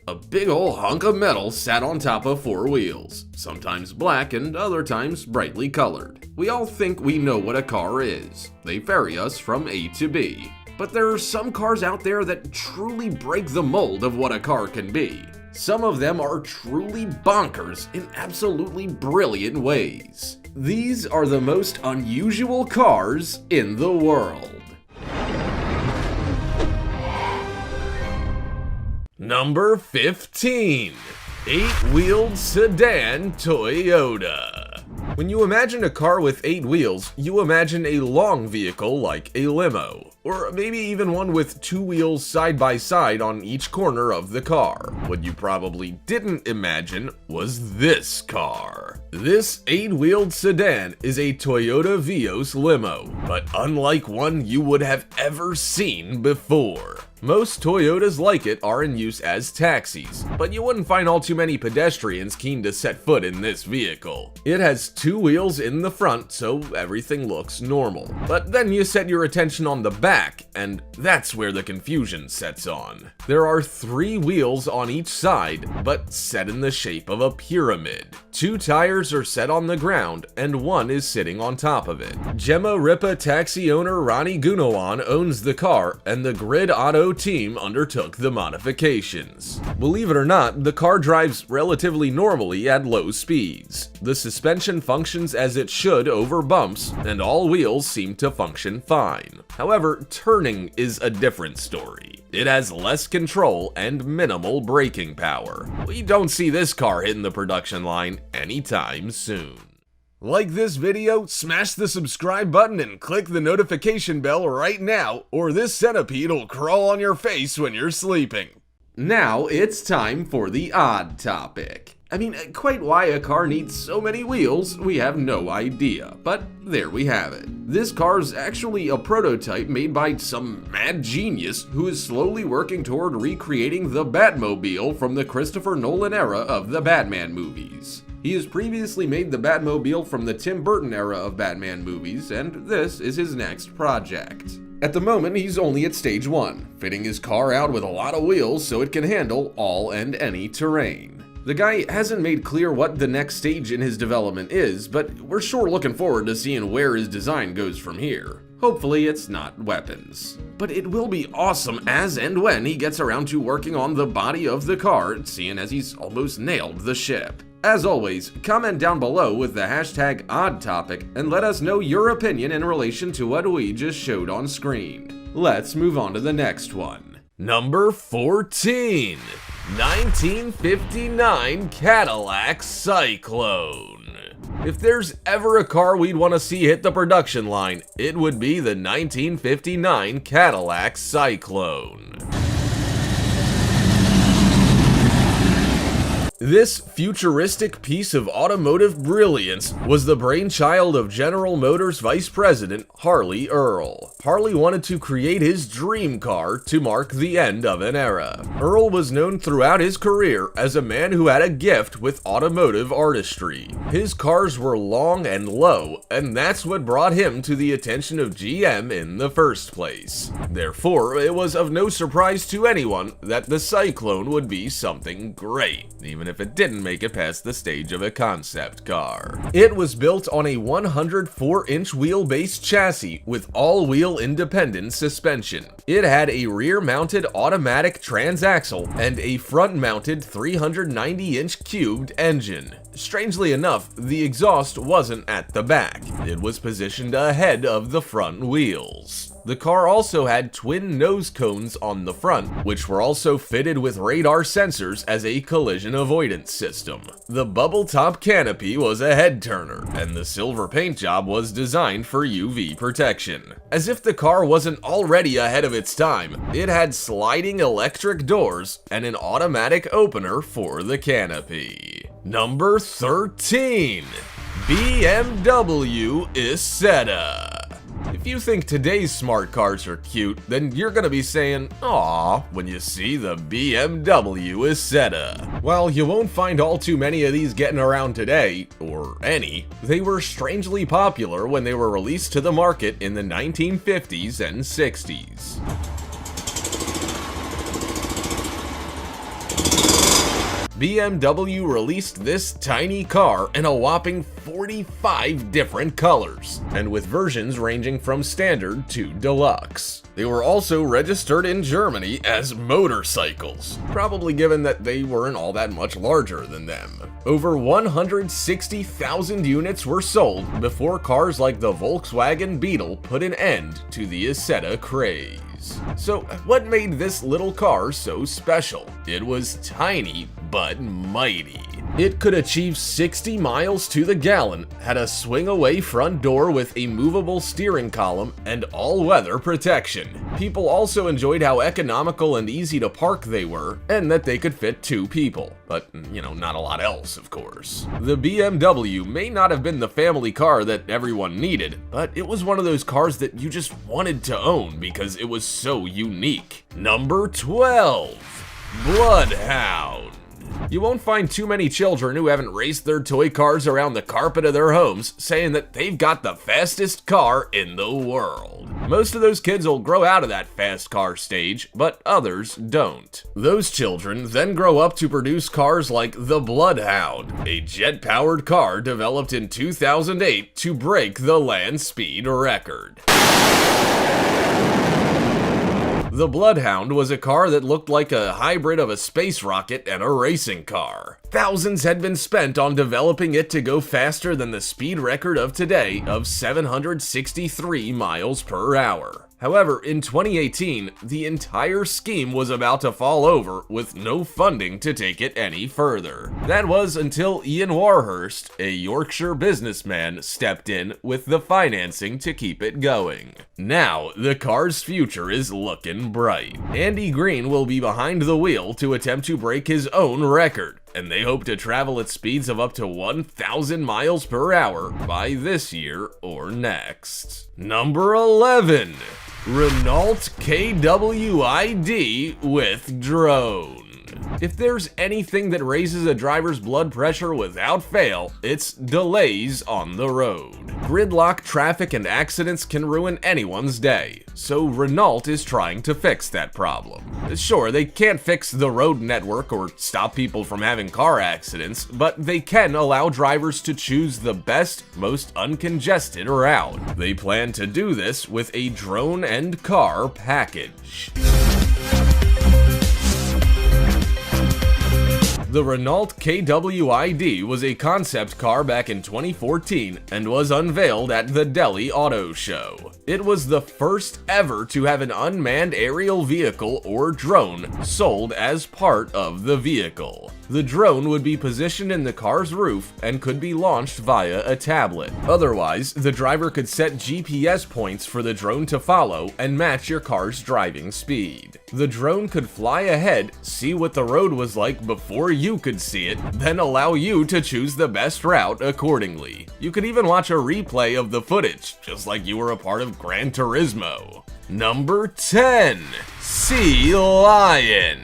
A big ol' hunk of metal sat on top of four wheels, sometimes black and other times brightly colored. We all think we know what a car is. They ferry us from A to B. But there are some cars out there that truly break the mold of what a car can be. Some of them are truly bonkers in absolutely brilliant ways. These are the most unusual cars in the world. Number 15. 8-wheeled sedan Toyota. When you imagine a car with 8 wheels, you imagine a long vehicle like a limo, or maybe even one with 2 wheels side by side on each corner of the car. What you probably didn't imagine was this car. This 8-wheeled sedan is a Toyota Vios limo, but unlike one you would have ever seen before. Most Toyotas like it are in use as taxis, but you wouldn't find all too many pedestrians keen to set foot in this vehicle. It has 2 wheels in the front, so everything looks normal. But then you set your attention on the back, and that's where the confusion sets on. There are 3 wheels on each side, but set in the shape of a pyramid. 2 tires are set on the ground, and 1 is sitting on top of it. Gemma Ripa taxi owner Ronnie Gunawan owns the car, and the Grid Auto team undertook the modifications. Believe it or not, the car drives relatively normally at low speeds. The suspension functions as it should over bumps, and all wheels seem to function fine. However, turning is a different story. It has less control and minimal braking power. We don't see this car hitting the production line anytime soon. Like this video, smash the subscribe button and click the notification bell right now, or this centipede will crawl on your face when you're sleeping. Now it's time for the odd topic. I mean, quite why a car needs so many wheels, we have no idea, but there we have it. This car's actually a prototype made by some mad genius who is slowly working toward recreating the Batmobile from the Christopher Nolan era of the Batman movies. He has previously made the Batmobile from the Tim Burton era of Batman movies, and this is his next project. At the moment, he's only at stage 1, fitting his car out with a lot of wheels so it can handle all and any terrain. The guy hasn't made clear what the next stage in his development is, but we're sure looking forward to seeing where his design goes from here. Hopefully it's not weapons. But it will be awesome as and when he gets around to working on the body of the car, seeing as he's almost nailed the ship. As always, comment down below with the hashtag #OddTopic and let us know your opinion in relation to what we just showed on screen. Let's move on to the next one. Number 14. 1959 Cadillac Cyclone. If there's ever a car we'd want to see hit the production line, it would be the 1959 Cadillac Cyclone. This futuristic piece of automotive brilliance was the brainchild of General Motors Vice President Harley Earl. Harley wanted to create his dream car to mark the end of an era. Earl was known throughout his career as a man who had a gift with automotive artistry. His cars were long and low, and that's what brought him to the attention of GM in the first place. Therefore, it was of no surprise to anyone that the Cyclone would be something great, even if it didn't make it past the stage of a concept car. It was built on a 104-inch wheelbase chassis with all-wheel independent suspension. It had a rear-mounted automatic transaxle and a front-mounted 390-inch cubed engine. Strangely enough, the exhaust wasn't at the back. It was positioned ahead of the front wheels. The car also had twin nose cones on the front, which were also fitted with radar sensors as a collision avoidance system. The bubble top canopy was a head turner, and the silver paint job was designed for UV protection. As if the car wasn't already ahead of its time, it had sliding electric doors and an automatic opener for the canopy. Number 13. BMW Isetta. If you think today's smart cars are cute, then you're gonna be saying, "Aw," when you see the BMW Isetta. While you won't find all too many of these getting around today, or any, they were strangely popular when they were released to the market in the 1950s and 60s. BMW released this tiny car in a whopping 45 different colors, and with versions ranging from standard to deluxe. They were also registered in Germany as motorcycles, probably given that they weren't all that much larger than them. Over 160,000 units were sold before cars like the Volkswagen Beetle put an end to the Isetta craze. So, what made this little car so special? It was tiny, but mighty. It could achieve 60 miles to the gallon, had a swing-away front door with a movable steering column, and all-weather protection. People also enjoyed how economical and easy to park they were, and that they could fit 2 people. But, not a lot else, of course. The BMW may not have been the family car that everyone needed, but it was one of those cars that you just wanted to own because it was so unique. Number 12. Bloodhound. You won't find too many children who haven't raced their toy cars around the carpet of their homes saying that they've got the fastest car in the world. Most of those kids will grow out of that fast car stage, but others don't. Those children then grow up to produce cars like the Bloodhound, a jet-powered car developed in 2008 to break the land speed record. The Bloodhound was a car that looked like a hybrid of a space rocket and a racing car. Thousands had been spent on developing it to go faster than the speed record of today of 763 miles per hour. However, in 2018, the entire scheme was about to fall over with no funding to take it any further. That was until Ian Warhurst, a Yorkshire businessman, stepped in with the financing to keep it going. Now, the car's future is looking bright. Andy Green will be behind the wheel to attempt to break his own record, and they hope to travel at speeds of up to 1,000 miles per hour by this year or next. Number 11. Renault KWID with drone. If there's anything that raises a driver's blood pressure without fail, it's delays on the road. Gridlock, traffic, and accidents can ruin anyone's day, so Renault is trying to fix that problem. Sure, they can't fix the road network or stop people from having car accidents, but they can allow drivers to choose the best, most uncongested route. They plan to do this with a drone and car package. The Renault KWID was a concept car back in 2014 and was unveiled at the Delhi Auto Show. It was the first ever to have an unmanned aerial vehicle or drone sold as part of the vehicle. The drone would be positioned in the car's roof and could be launched via a tablet. Otherwise, the driver could set GPS points for the drone to follow and match your car's driving speed. The drone could fly ahead, see what the road was like before you could see it, then allow you to choose the best route accordingly. You could even watch a replay of the footage, just like you were a part of Gran Turismo. Number 10. Sea Lion.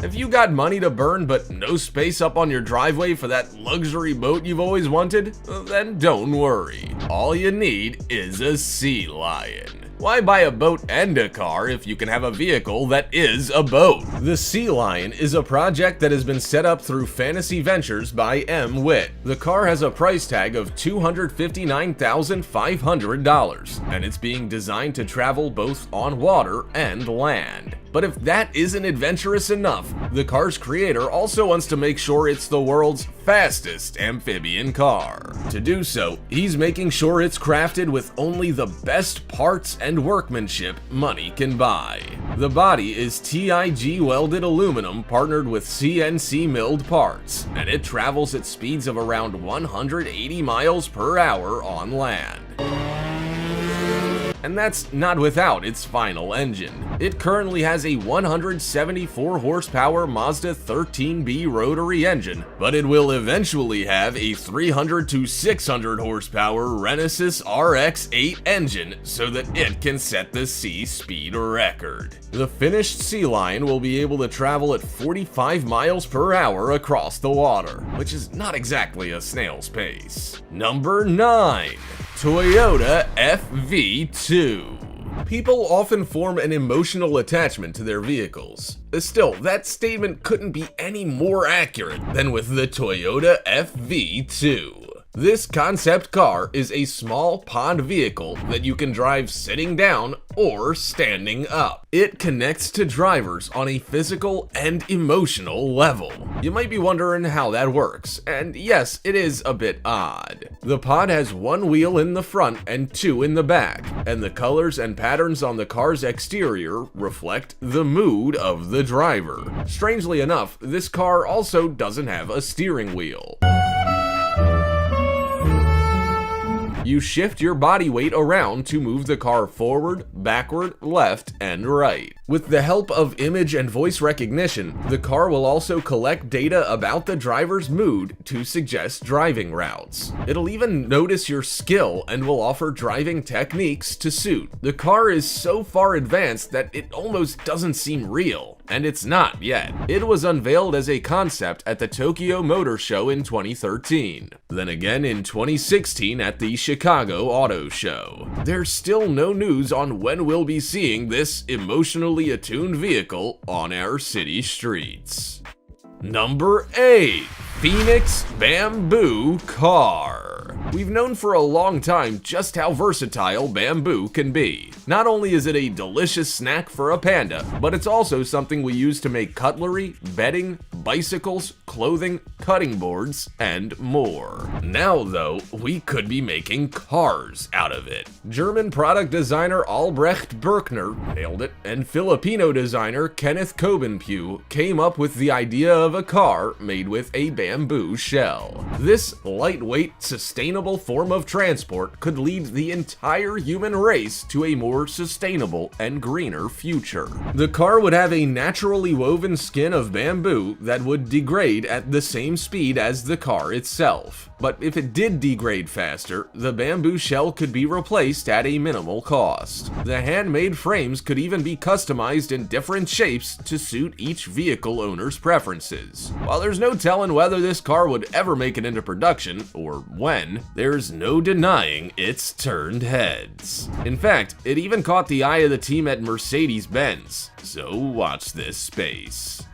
If you got money to burn but no space up on your driveway for that luxury boat you've always wanted, then don't worry. All you need is a Sea Lion. Why buy a boat and a car if you can have a vehicle that is a boat? The Sea Lion is a project that has been set up through Fantasy Ventures by M. Witt. The car has a price tag of $259,500, and it's being designed to travel both on water and land. But if that isn't adventurous enough, the car's creator also wants to make sure it's the world's fastest amphibian car. To do so, he's making sure it's crafted with only the best parts and workmanship money can buy. The body is TIG welded aluminum partnered with CNC milled parts, and it travels at speeds of around 180 miles per hour on land. And that's not without its final engine. It currently has a 174 horsepower Mazda 13B rotary engine, but it will eventually have a 300 to 600 horsepower Renesas RX-8 engine so that it can set the sea speed record. The finished Sea Lion will be able to travel at 45 miles per hour across the water, which is not exactly a snail's pace. Number 9. Toyota FV2. People often form an emotional attachment to their vehicles. Still, that statement couldn't be any more accurate than with the Toyota FV2. This concept car is a small pod vehicle that you can drive sitting down or standing up. It connects to drivers on a physical and emotional level. You might be wondering how that works, and yes, it is a bit odd. The pod has one wheel in the front and two in the back, and the colors and patterns on the car's exterior reflect the mood of the driver. Strangely enough, this car also doesn't have a steering wheel. You shift your body weight around to move the car forward, backward, left, and right. With the help of image and voice recognition, the car will also collect data about the driver's mood to suggest driving routes. It'll even notice your skill and will offer driving techniques to suit. The car is so far advanced that it almost doesn't seem real. And it's not yet. It was unveiled as a concept at the Tokyo Motor Show in 2013. Then again in 2016 at the Chicago Auto Show. There's still no news on when we'll be seeing this emotionally attuned vehicle on our city streets. Number 8. Phoenix Bamboo Car. We've known for a long time just how versatile bamboo can be. Not only is it a delicious snack for a panda, but it's also something we use to make cutlery, bedding, bicycles, clothing, cutting boards, and more. Now though, we could be making cars out of it. German product designer Albrecht Birkner nailed it, and Filipino designer Kenneth Cobenpue came up with the idea of a car made with a bamboo shell. This lightweight, sustainable form of transport could lead the entire human race to a more sustainable and greener future. The car would have a naturally woven skin of bamboo that would degrade at the same speed as the car itself. But if it did degrade faster, the bamboo shell could be replaced at a minimal cost. The handmade frames could even be customized in different shapes to suit each vehicle owner's preferences. While there's no telling whether this car would ever make it into production, or when, there's no denying it's turned heads. In fact, it even caught the eye of the team at Mercedes-Benz, so watch this space.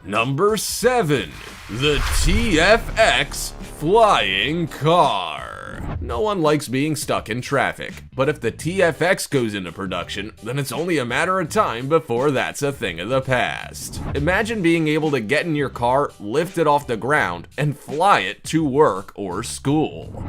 Number 7. The TFX Flying Car. No one likes being stuck in traffic, but if the TFX goes into production, then it's only a matter of time before that's a thing of the past. Imagine being able to get in your car, lift it off the ground, and fly it to work or school.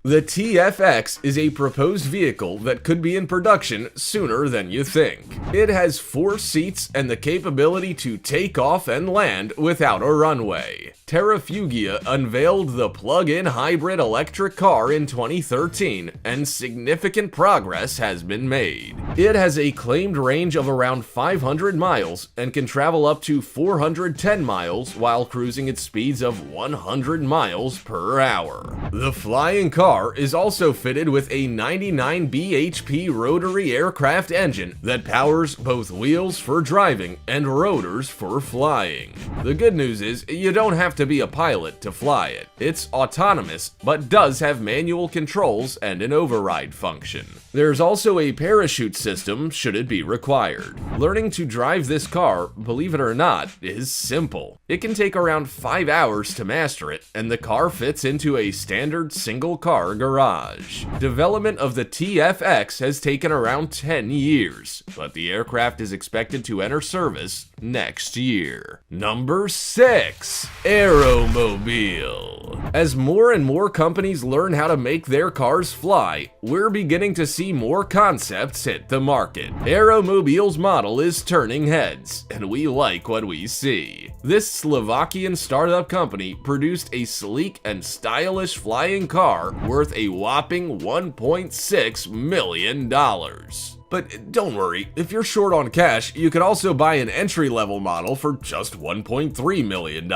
The TFX is a proposed vehicle that could be in production sooner than you think. It has 4 seats and the capability to take off and land without a runway. Terrafugia unveiled the plug-in hybrid electric car in 2013, and significant progress has been made. It has a claimed range of around 500 miles and can travel up to 410 miles while cruising at speeds of 100 miles per hour. The flying car is also fitted with a 99 bhp rotary aircraft engine that powers both wheels for driving and rotors for flying. The good news is you don't have to be a pilot to fly it. It's autonomous, but does have manual controls and an override function. There's also a parachute system should it be required. Learning to drive this car, believe it or not, is simple. It can take around 5 hours to master it, and the car fits into a standard single-car garage. Development of the TFX has taken around 10 years, but the aircraft is expected to enter service next year. Number 6. Aeromobile. As more and more companies learn how to make their cars fly, we're beginning to see more concepts hit the market. Aeromobile's model is turning heads, and we like what we see. This Slovakian startup company produced a sleek and stylish flying car worth a whopping $1.6 million. But don't worry, if you're short on cash, you could also buy an entry-level model for just $1.3 million.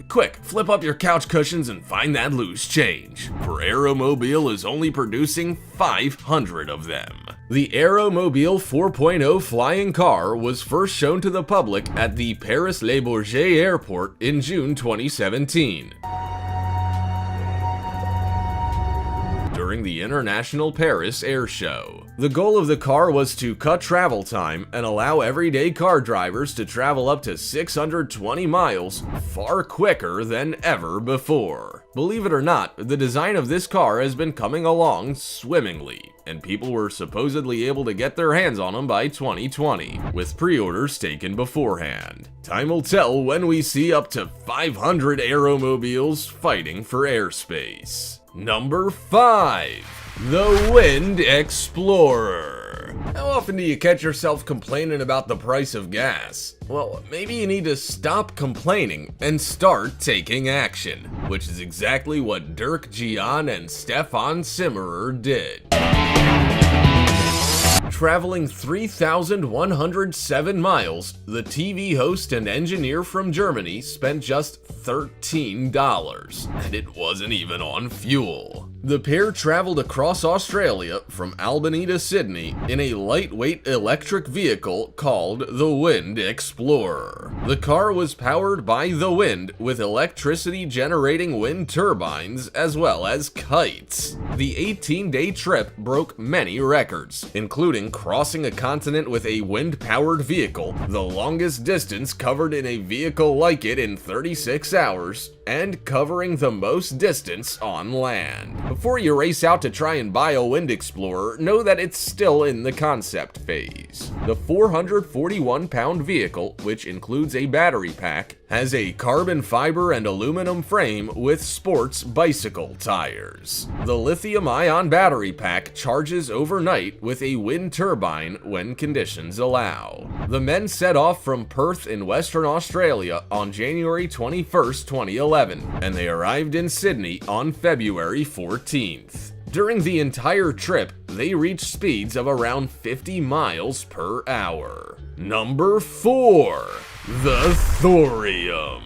Quick, flip up your couch cushions and find that loose change, for Aeromobile is only producing 500 of them. The Aeromobile 4.0 flying car was first shown to the public at the Paris Le Bourget Airport in June 2017. during the International Paris Air Show. The goal of the car was to cut travel time and allow everyday car drivers to travel up to 620 miles far quicker than ever before. Believe it or not, the design of this car has been coming along swimmingly, and people were supposedly able to get their hands on them by 2020, with pre-orders taken beforehand. Time will tell when we see up to 500 aeromobiles fighting for airspace. Number 5. The Wind Explorer. How often do you catch yourself complaining about the price of gas? Well, maybe you need to stop complaining and start taking action, which is exactly what Dirk Gian and Stefan Simmerer did. Traveling 3,107 miles, the TV host and engineer from Germany spent just $13, and it wasn't even on fuel. The pair traveled across Australia from Albany to Sydney in a lightweight electric vehicle called the Wind Explorer. The car was powered by the wind with electricity generating wind turbines as well as kites. The 18-day trip broke many records, including crossing a continent with a wind-powered vehicle, the longest distance covered in a vehicle like it in 36 hours, and covering the most distance on land. Before you race out to try and buy a Wind Explorer, know that it's still in the concept phase. The 441-pound vehicle, which includes a battery pack, has a carbon fiber and aluminum frame with sports bicycle tires. The lithium-ion battery pack charges overnight with a wind turbine when conditions allow. The men set off from Perth in Western Australia on January 21st, 2011, and they arrived in Sydney on February 14th. During the entire trip, they reached speeds of around 50 miles per hour. Number 4. The Thorium.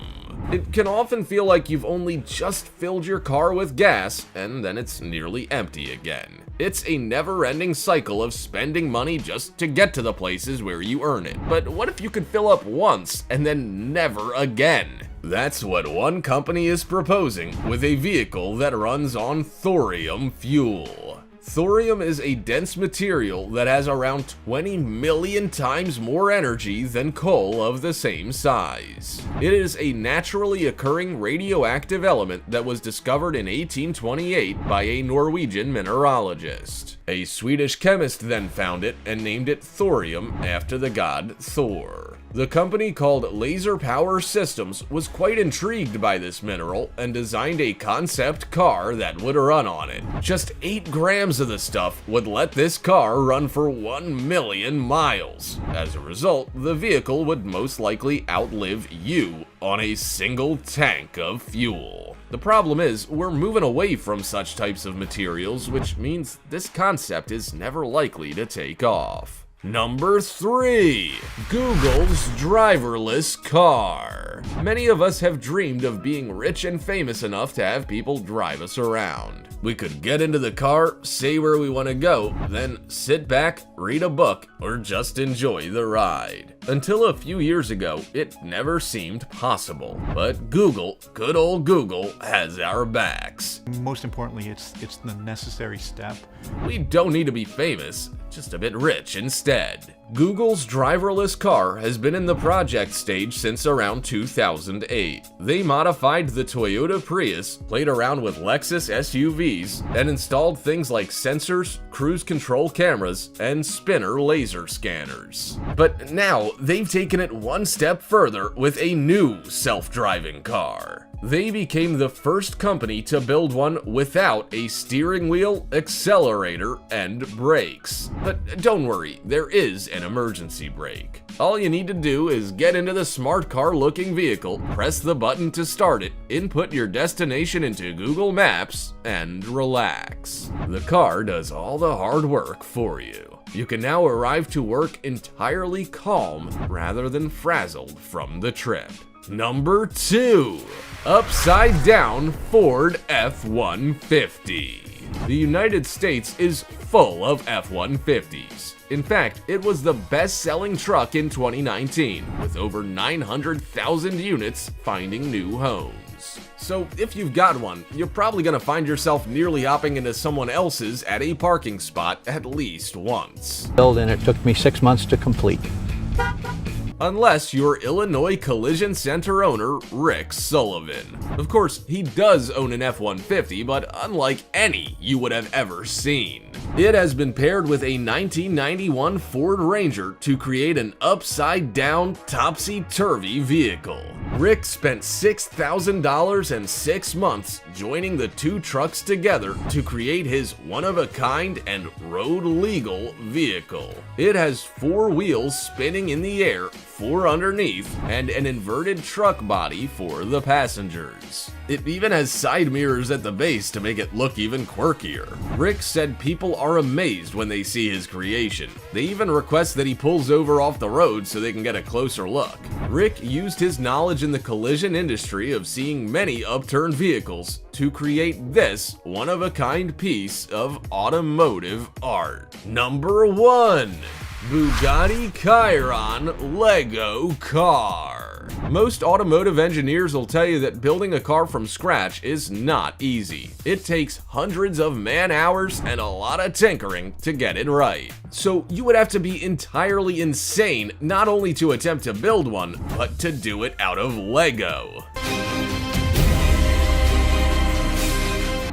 It can often feel like you've only just filled your car with gas, and then it's nearly empty again. It's a never-ending cycle of spending money just to get to the places where you earn it. But what if you could fill up once and then never again? That's what one company is proposing with a vehicle that runs on thorium fuel. Thorium is a dense material that has around 20 million times more energy than coal of the same size. It is a naturally occurring radioactive element that was discovered in 1828 by a Norwegian mineralogist. A Swedish chemist then found it and named it thorium after the god Thor. The company called Laser Power Systems was quite intrigued by this mineral and designed a concept car that would run on it. Just 8 grams of the stuff would let this car run for 1 million miles. As a result, the vehicle would most likely outlive you on a single tank of fuel. The problem is, we're moving away from such types of materials, which means this concept is never likely to take off. Number 3. Google's driverless car. Many of us have dreamed of being rich and famous enough to have people drive us around. We could get into the car, say where we want to go, then sit back, read a book, or just enjoy the ride. Until a few years ago, it never seemed possible. But Google, good old Google, has our backs. Most importantly, it's the necessary step. We don't need to be famous, just a bit rich instead. Google's driverless car has been in the project stage since around 2008. They modified the Toyota Prius, played around with Lexus SUVs, and installed things like sensors, cruise control cameras, and spinner laser scanners. But now, they've taken it one step further with a new self-driving car. They became the first company to build one without a steering wheel, accelerator, and brakes. But don't worry, there is an emergency brake. All you need to do is get into the smart car looking vehicle, press the button to start it, input your destination into Google Maps, and relax. The car does all the hard work for you. You can now arrive to work entirely calm rather than frazzled from the trip. Number 2. Upside down Ford F-150. The United States is full of F-150s. In fact, it was the best-selling truck in 2019, with over 900,000 units finding new homes. So if you've got one, you're probably gonna find yourself nearly hopping into someone else's at a parking spot at least once. And it took me 6 months to complete. Unless you're Illinois Collision Center owner Rick Sullivan. Of course, he does own an F-150, but unlike any you would have ever seen. It has been paired with a 1991 Ford Ranger to create an upside-down, topsy-turvy vehicle. Rick spent $6,000 and 6 months joining the two trucks together to create his one-of-a-kind and road-legal vehicle. It has 4 wheels spinning in the air, 4 underneath, and an inverted truck body for the passengers. It even has side mirrors at the base to make it look even quirkier. Rick said people are amazed when they see his creation. They even request that he pulls over off the road so they can get a closer look. Rick used his knowledge in the collision industry of seeing many upturned vehicles to create this one-of-a-kind piece of automotive art. Number 1. Bugatti Chiron Lego car. Most automotive engineers will tell you that building a car from scratch is not easy. It takes hundreds of man-hours and a lot of tinkering to get it right. So you would have to be entirely insane not only to attempt to build one, but to do it out of Lego.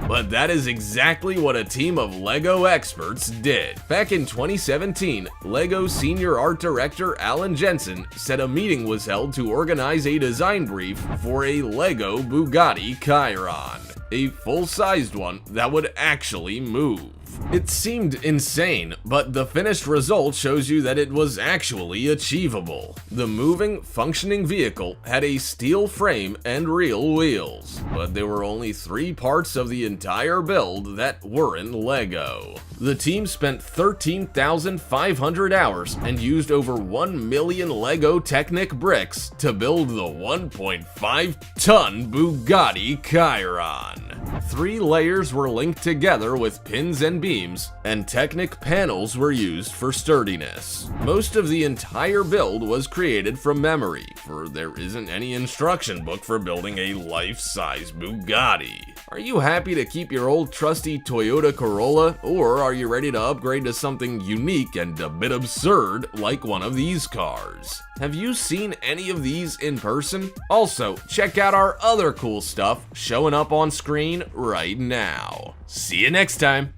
But that is exactly what a team of LEGO experts did. Back in 2017, LEGO senior art director Alan Jensen said a meeting was held to organize a design brief for a LEGO Bugatti Chiron, a full-sized one that would actually move. It seemed insane, but the finished result shows you that it was actually achievable. The moving, functioning vehicle had a steel frame and real wheels, but there were only 3 parts of the entire build that weren't Lego. The team spent 13,500 hours and used over 1 million Lego Technic bricks to build the 1.5-ton Bugatti Chiron. 3 layers were linked together with pins and beams, and Technic panels were used for sturdiness. Most of the entire build was created from memory, for there isn't any instruction book for building a life-size Bugatti. Are you happy to keep your old trusty Toyota Corolla, or are you ready to upgrade to something unique and a bit absurd like one of these cars? Have you seen any of these in person? Also, check out our other cool stuff showing up on screen right now. See you next time!